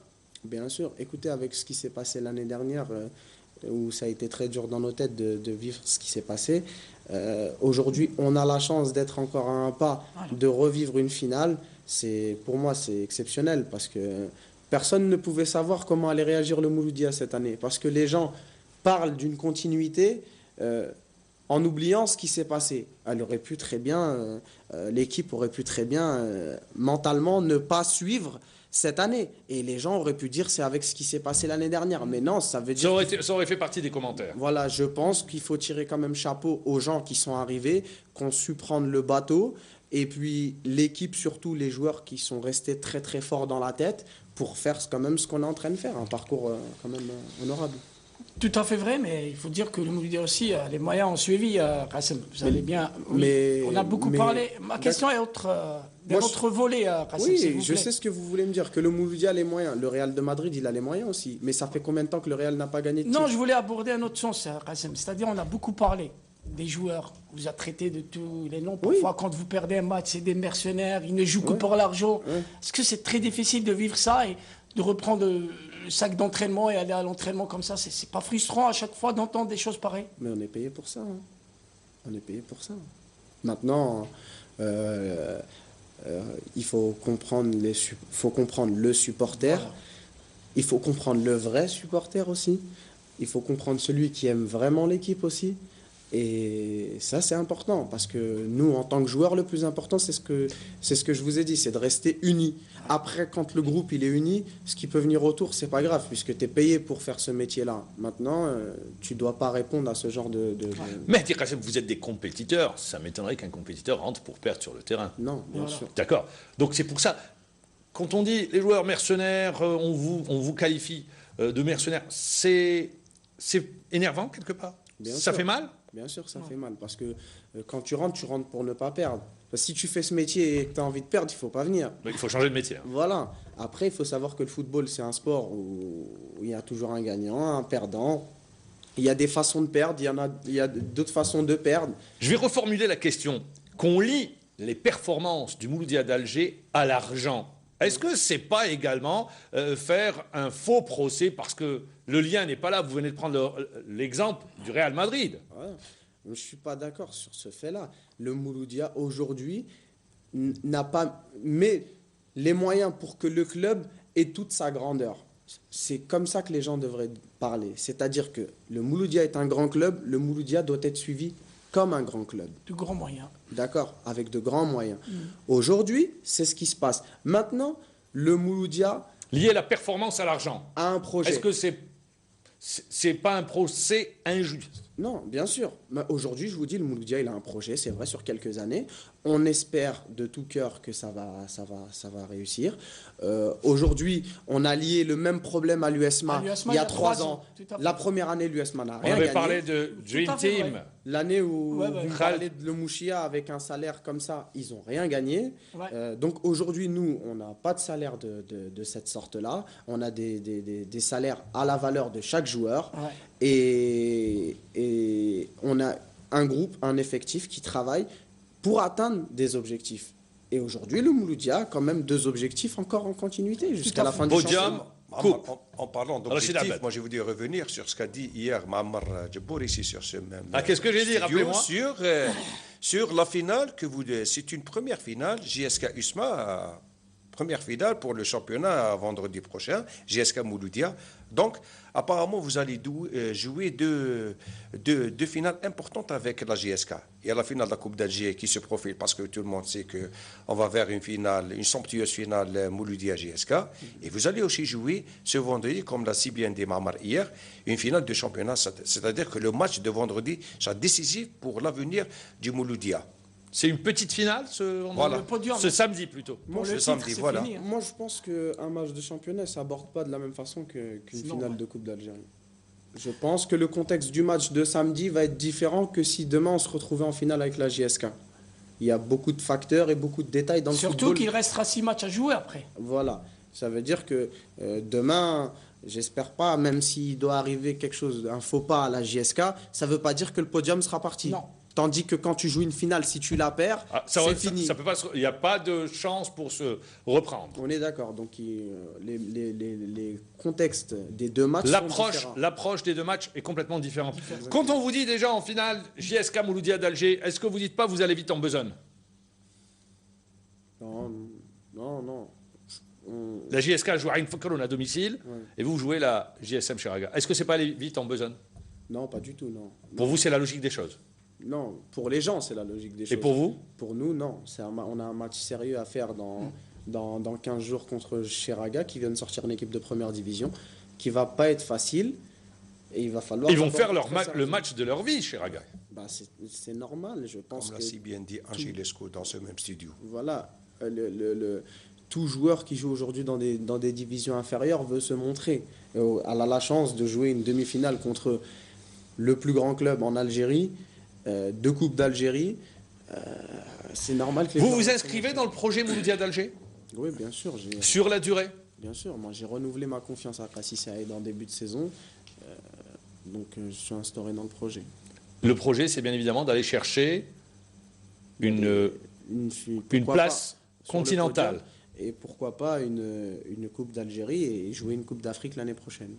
Bien sûr. Écoutez, avec ce qui s'est passé l'année dernière, où ça a été très dur dans nos têtes de vivre ce qui s'est passé, aujourd'hui, on a la chance d'être encore à un pas de revivre une finale. Pour moi, c'est exceptionnel parce que personne ne pouvait savoir comment allait réagir le Mouloudia cette année. Parce que les gens parlent d'une continuité en oubliant ce qui s'est passé. L'équipe aurait pu très bien mentalement ne pas suivre cette année. Et les gens auraient pu dire c'est avec ce qui s'est passé l'année dernière. Mais non, ça veut dire... Ça aurait fait partie des commentaires. Voilà, je pense qu'il faut tirer quand même chapeau aux gens qui sont arrivés, qui ont su prendre le bateau. Et puis l'équipe, surtout les joueurs qui sont restés très très forts dans la tête pour faire quand même ce qu'on est en train de faire. Un parcours quand même honorable. Tout à fait vrai, mais il faut dire que le Mouloudia aussi, les moyens ont suivi, Qassem. Vous allez bien. Oui, on a beaucoup parlé. Ma question est d'un autre volet, Qassem. Oui, je sais ce que vous voulez me dire, que le Mouloudia a les moyens. Le Real de Madrid, il a les moyens aussi. Mais ça fait combien de temps que le Real n'a pas gagné de titre? Non, je voulais aborder un autre sens, Qassem. C'est-à-dire, on a beaucoup parlé des joueurs. On vous a traité de tous les noms. Parfois, quand vous perdez un match, c'est des mercenaires. Ils ne jouent que pour l'argent. Est-ce que c'est très difficile de vivre ça et de reprendre le sac d'entraînement et aller à l'entraînement comme ça? C'est pas frustrant à chaque fois d'entendre des choses pareilles? Mais on est payé pour ça. On est payé pour ça. Maintenant, il faut comprendre le supporter. Voilà. Il faut comprendre le vrai supporter aussi. Il faut comprendre celui qui aime vraiment l'équipe aussi. Et ça, c'est important parce que nous, en tant que joueurs, le plus important, c'est ce que je vous ai dit, c'est de rester unis. Après, quand le groupe il est uni, ce qui peut venir autour, c'est pas grave puisque tu es payé pour faire ce métier-là. Maintenant, tu dois pas répondre à ce genre de... Mais vous êtes des compétiteurs. Ça m'étonnerait qu'un compétiteur rentre pour perdre sur le terrain. Non, bien sûr. D'accord. Donc c'est pour ça, quand on dit les joueurs mercenaires, on vous qualifie de mercenaires, c'est énervant quelque part. Ça fait mal? Bien sûr, ça fait mal, parce que quand tu rentres pour ne pas perdre. Parce que si tu fais ce métier et que tu as envie de perdre, il ne faut pas venir. Il faut changer de métier. Voilà. Après, il faut savoir que le football, c'est un sport où il y a toujours un gagnant, un perdant. Il y a des façons de perdre, il y a d'autres façons de perdre. Je vais reformuler la question. Qu'on lie les performances du Mouloudia d'Alger à l'argent, Est-ce que c'est pas également faire un faux procès parce que le lien n'est pas là? Vous venez de prendre l'exemple du Real Madrid. Ouais. Je ne suis pas d'accord sur ce fait-là. Le Mouloudia, aujourd'hui, n'a pas mis les moyens pour que le club ait toute sa grandeur. C'est comme ça que les gens devraient parler. C'est-à-dire que le Mouloudia est un grand club, le Mouloudia doit être suivi comme un grand club. De grands moyens. D'accord, avec de grands moyens. Aujourd'hui, c'est ce qui se passe. Maintenant, le Mouloudia Lié la performance à l'argent. a un projet. Est-ce que c'est pas un procès injuste? Non, bien sûr. Mais aujourd'hui, je vous dis, le Mouloudia, il a un projet, c'est vrai, sur quelques années. On espère de tout cœur que ça va réussir. Aujourd'hui, on a lié le même problème à l'USMA il y a 3 ans. Tout à fait. La première année, l'USMA n'a On rien avait gagné. parlé de Dream à fait Team. vrai. L'année où Ouais, ouais. vous parlez de Le Mouchia avec un salaire comme ça, ils n'ont rien gagné. Ouais. Donc aujourd'hui, nous, on n'a pas de salaire de cette sorte-là. On a des salaires à la valeur de chaque joueur. Ouais. Et on a un groupe, un effectif qui travaille pour atteindre des objectifs. Et aujourd'hui, le Mouloudia a quand même 2 objectifs encore en continuité jusqu'à la fin du Podium. championnat. Coupe. En parlant Rachid d'objectifs, Abed. moi je voudrais revenir sur ce qu'a dit hier Maamar Djebbour ici sur ce même. Ah, qu'est-ce que j'ai dit, studio, rappelez-moi. sur la finale que vous. C'est une première finale, JSK USMA, première finale pour le championnat vendredi prochain, JSK Mouloudia. Donc, apparemment, vous allez jouer deux finales importantes avec la JSK. Il y a la finale de la Coupe d'Alger qui se profile parce que tout le monde sait qu'on va vers une somptueuse finale Mouloudia-JSK. Et vous allez aussi jouer ce vendredi, comme l'a si bien dit Mamar hier, une finale de championnat. C'est-à-dire que le match de vendredi sera décisif pour l'avenir du Mouloudia. C'est une petite finale ce vendredi? Voilà. Le podium. Ce samedi plutôt. Pour ce le samedi, titre, c'est voilà. fini, hein. Moi, je pense qu'un match de championnat ne s'aborde pas de la même façon qu'une Sinon, finale ouais. de Coupe d'Algérie. Je pense que le contexte du match de samedi va être différent que si demain on se retrouvait en finale avec la JSK. Il y a beaucoup de facteurs et beaucoup de détails dans le Surtout football. qu'il restera 6 matchs à jouer après. Voilà. Ça veut dire que demain, j'espère pas, même s'il doit arriver quelque chose, un faux pas à la JSK, ça ne veut pas dire que le podium sera parti. Non. Tandis que quand tu joues une finale, si tu la perds, c'est fini. Ça peut pas il n'y a pas de chance pour se reprendre. On est d'accord. Donc les contextes des 2 matchs sont différents. L'approche des 2 matchs est complètement différente. Quand on vous dit déjà en finale JSK Mouloudia d'Alger, est-ce que vous dites pas vous allez vite en besogne? Non. La JSK joue à Ain Fakroun à domicile et vous jouez la JSM Chiraga. Est-ce que c'est pas aller vite en besogne? Non, pas du tout, non. Pour vous, c'est la logique des choses. Non, pour les gens, c'est la logique des choses. Et pour vous? Pour nous, non. On a un match sérieux à faire dans 15 jours contre Chiraga, qui vient de sortir une équipe de première division, qui va pas être facile. Et il va falloir... Ils vont faire très le sérieusement. match de leur vie, Chiraga. Bah, c'est normal, je pense Comme que... l'a si bien dit Angelesco dans ce même studio. Voilà. Tout joueur qui joue aujourd'hui dans des divisions inférieures veut se montrer. Elle a la chance de jouer une demi-finale contre le plus grand club en Algérie, 2 Coupes d'Algérie. C'est normal que les Vous joueurs vous se inscrivez montrent. dans le projet Mouloudia d'Alger? Oui, bien sûr. Sur la durée? Bien sûr. Moi, j'ai renouvelé ma confiance à Kassi Saïd en début de saison. Donc, je suis instauré dans le projet. Le projet, c'est bien évidemment d'aller chercher une Pourquoi place pas sur le continentale. podium. Et pourquoi pas une Coupe d'Algérie et jouer une Coupe d'Afrique l'année prochaine.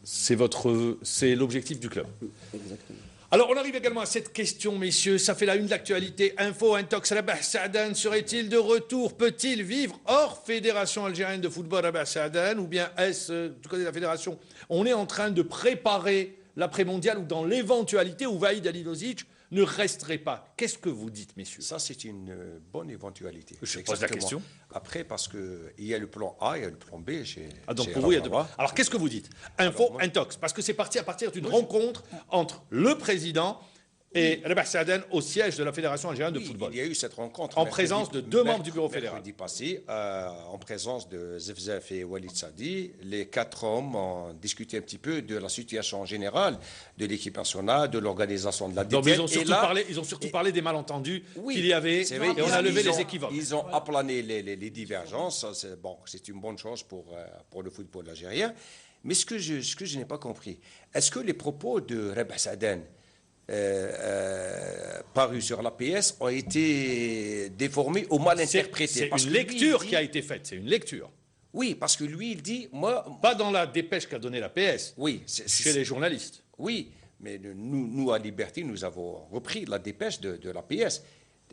C'est l'objectif du club. Exactement. Alors, on arrive également à cette question, messieurs. Ça fait la une de l'actualité. Info, Intox, Rabah Saadan serait-il de retour? Peut-il vivre hors Fédération algérienne de football Rabah Saadan? Ou bien est-ce, du côté de la Fédération, on est en train de préparer l'après-mondial ou dans l'éventualité où Vaïd Alilozic ne resterait pas? Qu'est-ce que vous dites, messieurs? Ça, c'est une bonne éventualité. Je pose la question. Après, parce qu'il y a le plan A, il y a le plan B. Donc pour vous, il y a 2. Alors qu'est-ce que vous dites? Info, Intox. Parce que c'est parti à partir d'une rencontre entre le président et Rabah Saadan au siège de la Fédération algérienne de football. Il y a eu cette rencontre. En présence de 2 membres du bureau fédéral. Mercredi passé, en présence de Zefzef et Walid Sadi, les 4 hommes ont discuté un petit peu de la situation générale de l'équipe nationale, de l'organisation de la Donc défaite. ils ont surtout parlé des malentendus qu'il y avait c'est vrai, et on a levé ils ont- les équivoques. Ils ont aplané les divergences. C'est une bonne chose pour le football algérien. Mais ce que je n'ai pas compris, est-ce que les propos de Rabah Saadan parus sur la PS ont été déformés ou mal interprétés. C'est Parce une que lui, lecture il dit- qui a été faite, c'est une lecture. Oui, parce que lui, il dit, moi, Pas dans la dépêche qu'a donnée la PS, oui, chez les journalistes. oui, mais nous, à Liberté, nous avons repris la dépêche de la PS.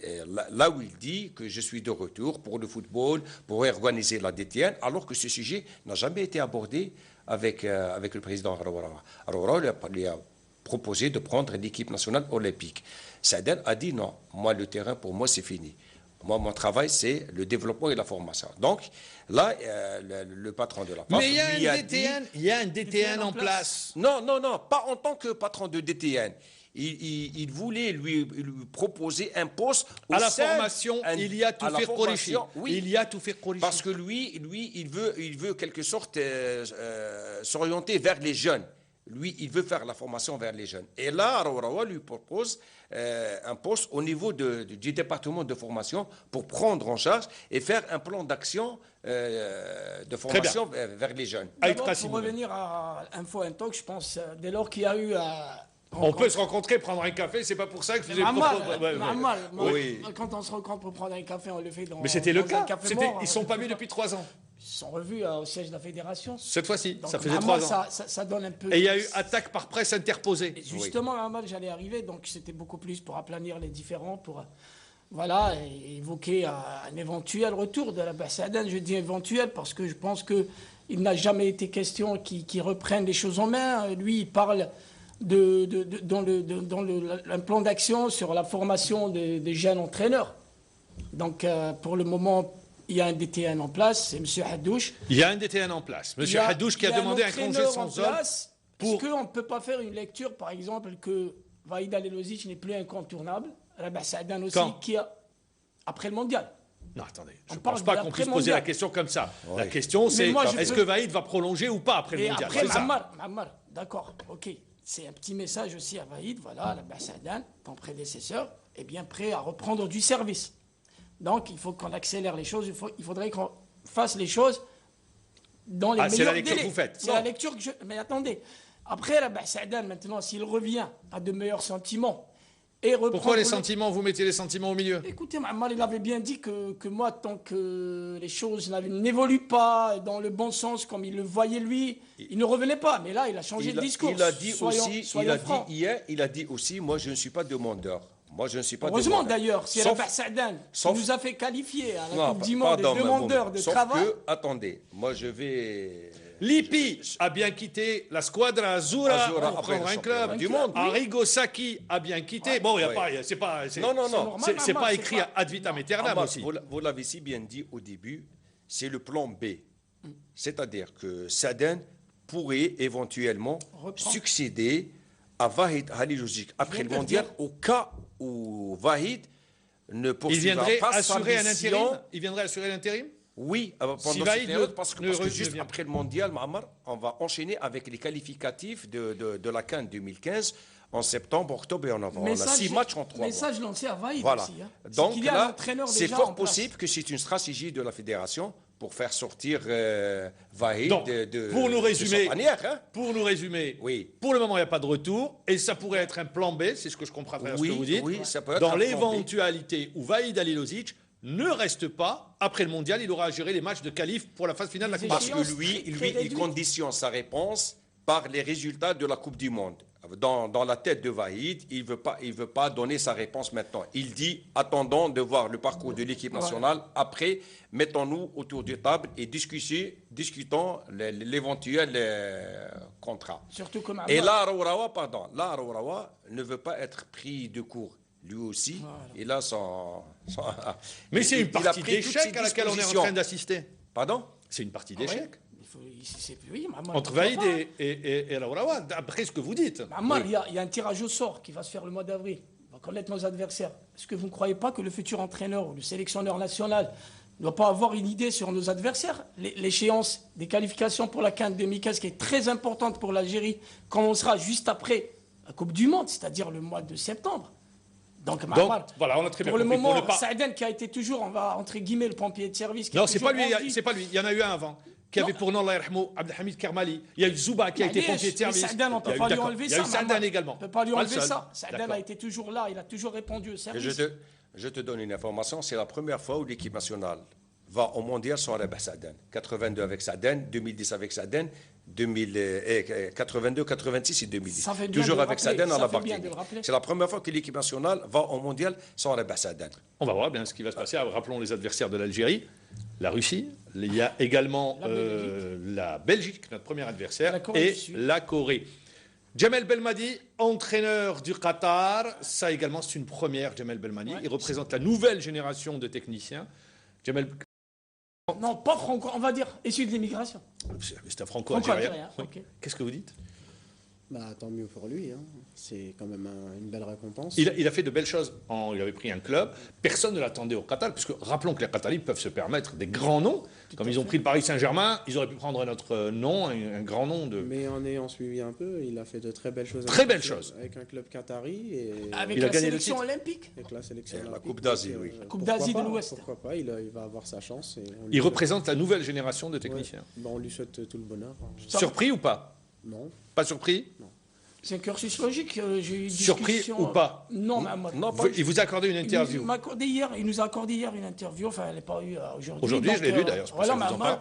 Et là où il dit que je suis de retour pour le football, pour organiser la DTN, alors que ce sujet n'a jamais été abordé avec le président Haroura. Haroura lui a proposé de prendre l'équipe nationale olympique. Saadane a dit non, moi le terrain pour moi c'est fini. Moi mon travail c'est le développement et la formation. Donc là le patron de la PAF Mais il y lui a a un DTN, dit, il y a un DTN en place. non, pas en tant que patron de DTN. Il voulait lui proposer un poste au À la sein- formation, il y a tout à la fait corriger. formation, oui. Il y a tout fait corriger. Parce que lui, il veut quelque sorte s'orienter vers les jeunes. Lui, il veut faire la formation vers les jeunes. Et là, Haroura lui propose un poste au niveau du département de formation pour prendre en charge et faire un plan d'action de formation vers les jeunes. Avec D'abord, Tracey pour Moulin. revenir à Info Intox, je pense, dès lors qu'il y a eu... On peut se rencontrer, prendre un café, c'est pas pour ça que je vous ai proposé. Oui. Quand on se rencontre pour prendre un café, on le fait dans Mais c'était le dans cas. un café mort, Ils sont pas vus depuis 3 ans. Ils se sont revus au siège de la fédération. Cette fois-ci, Donc, ça faisait vraiment, 3 ans. ça donne un peu... Et il y a eu attaque par presse interposée. Et justement, à mal, j'allais arriver, donc c'était beaucoup plus pour aplanir les différends, pour voilà, et évoquer un éventuel retour de la Saadane. Je dis éventuel parce que je pense qu'il n'a jamais été question qu'il reprenne les choses en main. Lui, il parle dans un plan d'action sur la formation des jeunes entraîneurs. Donc, pour le moment, il y a un DTN en place, c'est M. Hadouche. Il y a un DTN en place. Monsieur Hadouche qui a demandé un congé sans solde. Est-ce qu'on ne peut pas faire une lecture, par exemple, que Vahid Halilovic n'est plus incontournable, Rabah Saadane aussi, Quand qui a... après le mondial. Non, attendez, je On ne parle pense pas qu'on puisse poser la d'après-mondial. question comme ça. La question, c'est moi, est-ce que Vahid va prolonger ou pas après le Et mondial? après, C'est ça. Mammar, d'accord, ok. C'est un petit message aussi à Vahid, voilà, Rabah Saadane, ton prédécesseur, est bien prêt à reprendre du service. Donc, il faut qu'on accélère les choses, il faudrait qu'on fasse les choses dans les meilleurs délais. C'est la lecture que vous faites. C'est la lecture que je... Mais attendez, après Rabah Saadane, maintenant, s'il revient à de meilleurs sentiments et reprend... Pourquoi les sentiments, vous mettez les sentiments au milieu? Écoutez, Mammar, il avait bien dit que moi, tant que les choses n'évoluent pas dans le bon sens comme il le voyait lui, il ne revenait pas. Mais là, il a changé de discours. Il a dit Soyons francs. il a dit aussi, moi je ne suis pas demandeur. Moi je ne suis pas Heureusement demandeur. d'ailleurs, c'est Sauf- Rabah Saadane qui sauf- nous a fait qualifier à la Non, Coupe du Monde des pardon, demandeurs de sauf travail. que, attendez, moi je vais... Lippi a bien quitté la squadra Azzurra Azzurra pour après prendre le un club championnat du monde, oui. Arrigo Sacchi a bien quitté. Bon, il y a Ouais. pas, c'est pas, Non, non, non. normal. c'est Mammar, pas c'est écrit pas- ad vitam aeternam Ah, aussi. vous l'avez si bien dit au début, c'est le plan B. C'est-à-dire que Saadane pourrait éventuellement Reprendre. succéder à Vahid Halilovic après viens le de le mondial dire. au cas où Vahid ne Il poursuivra viendrait pas sa assurer un mission. intérim. Il viendrait assurer l'intérim. Oui, pendant Si cette Vahid période, ne- parce que ne juste vient après le mondial, Mahamar, on va enchaîner avec les qualificatifs de la CAN 2015 en septembre, octobre et en novembre. On a 6 matchs en 3 mois. Message lancé à Vahid Voilà. aussi. Hein. C'est Donc qu'il y a un là, entraîneur c'est déjà fort en place. possible que c'est une stratégie de la fédération pour faire sortir Vahid Donc, pour nous résumer, de sa manière, hein. Pour nous résumer, Oui. pour le moment, il n'y a pas de retour. Et ça pourrait être un plan B, c'est ce que je comprends à travers ce Oui, que vous dites. oui, ça peut être Dans un plan B. l'éventualité où Vahid Halilovic ne reste pas, après le mondial, il aura à gérer les matchs de qualif pour la phase finale de la Les Coupe Parce d'Afrique. que Échéance lui, très il réduite. conditionne sa réponse par les résultats de la Coupe du Monde. Dans la tête de Vahid, il veut pas donner sa réponse maintenant. Il dit, attendons de voir le parcours de l'équipe nationale. Après, mettons-nous autour de table et discutons l'éventuel contrat. Surtout comme Et là, Harourawa ne veut pas être pris de court. Lui aussi, il a son... Mais c'est une il a partie pris toutes d'échec ses à laquelle on est en dispositions. train d'assister. Pardon? C'est une partie Ah ouais. d'échec. Oui, Mammar, Entre pourquoi Vahid pas, hein. et Raourawa, d'après ce que vous dites. Mammar, il y a un tirage au sort qui va se faire le mois d'avril. On va connaître nos adversaires. Est-ce que vous ne croyez pas que le futur entraîneur ou le sélectionneur national ne doit pas avoir une idée sur nos adversaires? L'échéance des qualifications pour la CAN 2015 qui est très importante pour l'Algérie commencera juste après la Coupe du Monde, c'est-à-dire le mois de septembre. Donc, Mammar, voilà, on a très bien pour le compris. moment, Pour ne pas- Saadane qui a été toujours, on va entre guillemets, le pompier de service. qui Non, a c'est pas toujours lui, rendu- c'est pas lui. Il y en a eu un avant. qui avait pour nom, Allah yarhamou, Abdelhamid Karmali. Il y a eu Zouba qui a été pompier de service. Saadane, on ne peut pas lui enlever ça. Il y a eu Saadane également. On ne peut pas lui Pas le enlever seul. ça. Saadane D'accord. a été toujours là, il a toujours répondu au Et service. je te donne une information, c'est la première fois où l'équipe nationale va au mondial sans Rabah Saadane. 82 avec Saadane, 2010 avec Saadane, 82, 86 et 2010. Ça fait bien Toujours de le avec rappeler, Saadane à ça la fait partie. bien de le rappeler. C'est la première fois que l'équipe nationale va au mondial sans Rabah Saadane. On va voir bien ce qui va se passer. Rappelons les adversaires de l'Algérie, la Russie. Il y a également la Belgique, notre premier adversaire, La Corée et du Sud. la Corée. Jamel Belmadi, entraîneur du Qatar. Ça également, c'est une première, Jamel Belmadi. Ouais. Il représente la nouvelle génération de techniciens. Jamel, Non, pas franco, on va dire issu de l'immigration. c'est un franco-algérien. Franco-algérien, Oui. ok. Qu'est-ce que vous dites? Bah, tant mieux pour lui, hein. C'est quand même une belle récompense. Il a fait de belles choses. Il avait pris un club. Personne ne l'attendait au Qatar, puisque rappelons que les Qataris peuvent se permettre des grands noms. Comme ils ont pris le Paris Saint-Germain, ils auraient pu prendre notre nom, un grand nom de. Mais en ayant suivi un peu, il a fait de très belles choses. Très avec belles un club- choses. Avec un club qatari et Avec Il a la gagné le sélection titre. olympique. avec la sélection. Et la olympique. Coupe d'Asie, Donc, oui. Coupe pourquoi d'Asie de pas, l'Ouest. Pourquoi pas, il va avoir sa chance. Et on lui Il souhaite- représente la nouvelle génération de techniciens. Ouais. Bah, on lui souhaite tout le bonheur. Surpris ou pas? Non. Pas surpris? C'est un cursus logique. J'ai eu une Surpris discussion, ou pas? Non, mais moi, Non, Il vous a accordé une interview. il nous a accordé hier une interview. Enfin, elle n'est pas eu aujourd'hui. Aujourd'hui, Donc, je l'ai lu, d'ailleurs, c'est pour ça que je vous en maintenant, parle.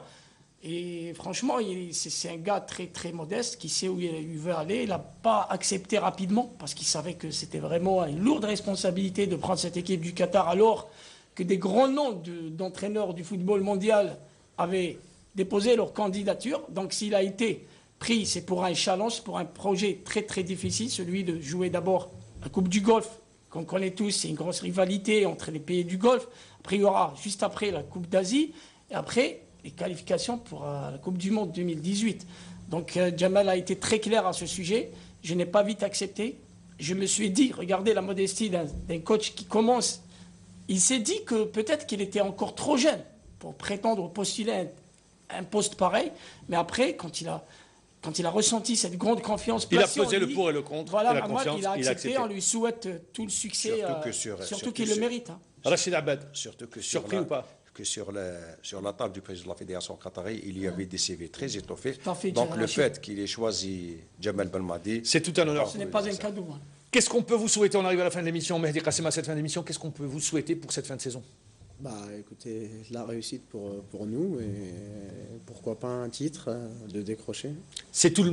Et franchement, c'est un gars très, très modeste qui sait où il veut aller. Il n'a pas accepté rapidement parce qu'il savait que c'était vraiment une lourde responsabilité de prendre cette équipe du Qatar alors que des grands noms d'entraîneurs du football mondial avaient déposé leur candidature. Donc s'il a été pris, c'est pour un challenge, pour un projet très, très difficile, celui de jouer d'abord la Coupe du Golfe, qu'on connaît tous, c'est une grosse rivalité entre les pays du Golfe. Après, il y aura juste après la Coupe d'Asie et après les qualifications pour la Coupe du Monde 2018. Donc Jamal a été très clair à ce sujet. Je n'ai pas vite accepté. Je me suis dit, regardez la modestie d'un coach qui commence. Il s'est dit que peut-être qu'il était encore trop jeune pour prétendre postuler un poste pareil. Mais après, quand il a ressenti cette grande confiance, Il a placée en pesé le lui, pour et le contre, voilà, et la Mahmoud, confiance, il a il a accepté. accepté. On lui souhaite tout le succès, surtout qu'il le mérite. Hein. Rachid Abad, Surtout que surpris ou pas? que sur la table du président de la Fédération qatari, il y avait des CV très étoffés. Tout à fait, Donc Jamal le Rachid. fait qu'il ait choisi Jamal Belmadi, C'est tout un honneur. Ce n'est pas un cadeau. Hein. Qu'est-ce qu'on peut vous souhaiter? On arrive à la fin de l'émission. Mehdi Qassem, à cette fin d'émission, qu'est-ce qu'on peut vous souhaiter pour cette fin de saison? Bah, écoutez, la réussite pour nous et pourquoi pas un titre de décrocher. C'est tout le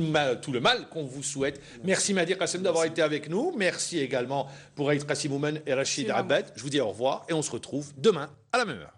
mal qu'on vous souhaite. Merci Mehdi Qassem d'avoir été avec nous. Merci également pour Aïd Qassimoumen et Rachid C'est Abad. Je vous dis au revoir et on se retrouve demain à la même heure.